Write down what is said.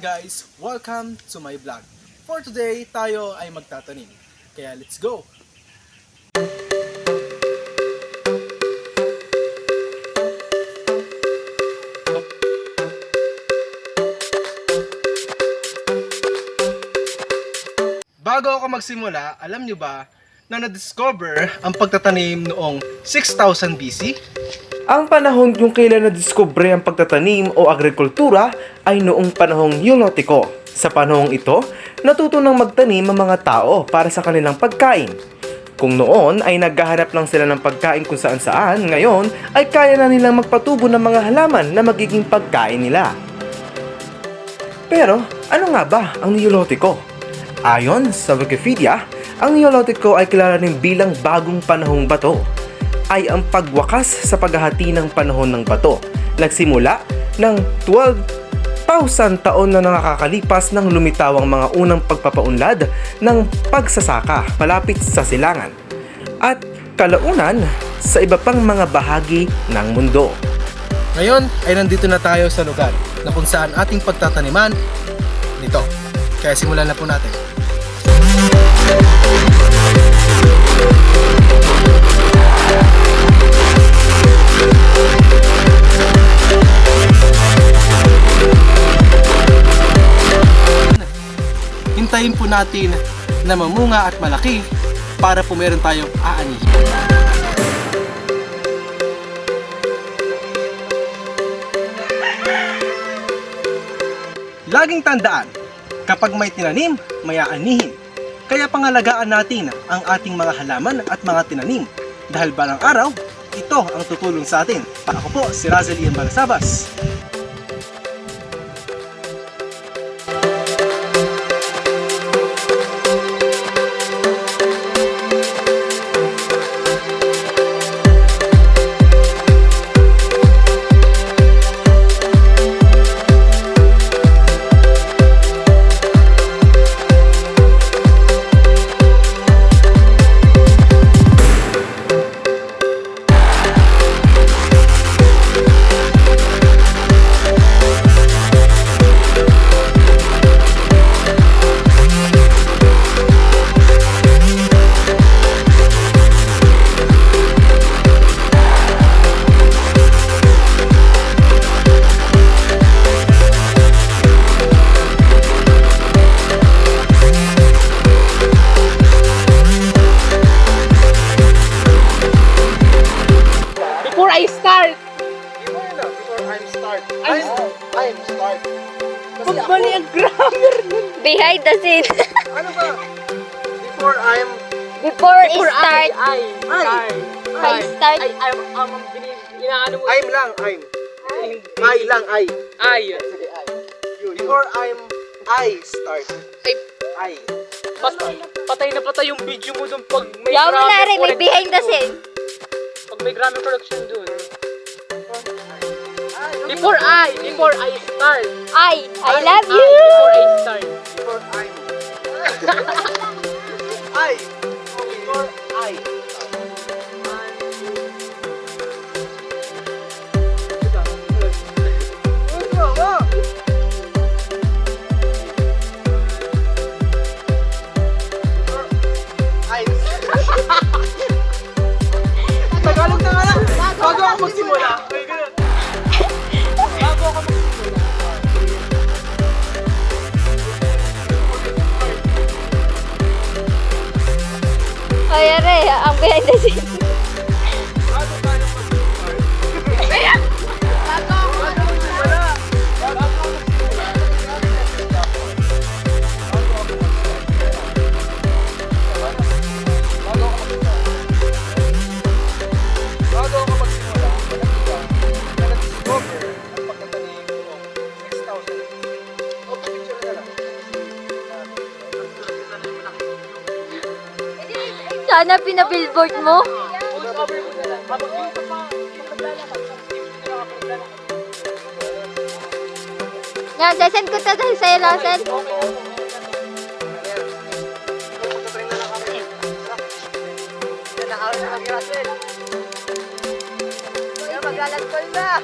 guys! Welcome to my vlog. For today, tayo ay magtatanim. Kaya let's go! Bago ako magsimula, alam nyo ba na na-discover ang pagtatanim noong 6000 BC? Ang panahon kung kailan na-discover ang pagtatanim o agrikultura ay noong panahong Neolitiko. Sa panahong ito, natuto ng magtanim ang mga tao para sa kanilang pagkain. Kung noon ay naghahanap lang sila ng pagkain kung saan-saan, ngayon ay kaya na nilang magpatubo ng mga halaman na magiging pagkain nila. Pero ano nga ba ang Neolitiko? Ayon sa Wikipedia, ang Neolitiko ay kilala rin bilang bagong panahong bato. Ay ang pagwakas sa paghahati ng panahon ng bato. Nagsimula ng 12,000 taon na nakakalipas nang lumitaw ang mga unang pagpapaunlad ng pagsasaka malapit sa silangan at kalaunan sa iba pang mga bahagi ng mundo. Ngayon ay nandito na tayo sa lugar na kung saan ating pagtataniman nito. Kaya simulan na po natin. Hintayin po natin na mamunga at malaki para po meron tayong aanihin. Laging tandaan, kapag may tinanim, may aanihin. Kaya pangalagaan natin ang ating mga halaman at mga tinanim. Dahil balang araw, ito ang tutulong sa atin. Ako po, si Razel Ian Balasabas. I'm start. Pagbali ang grammar nun. Behind the scene. Ano ba? Before Before start. Start. I'm lang, I'm. I lang, I. Sige, I. Before I start. I. Patay na patay yung video mo dun pag may Yaw mo na rin, may correction behind the dun. scene. Pag may grammar correction dun. Before I start. I love you. Before I start. Before I'm. Before I. Tagalog na nga lang. Bago ako magsimula. Ay, are, ang behind the scene. Sana pinabillboard mo. Yan, send ko ito sa'yo, Russell. Maglalagkol na!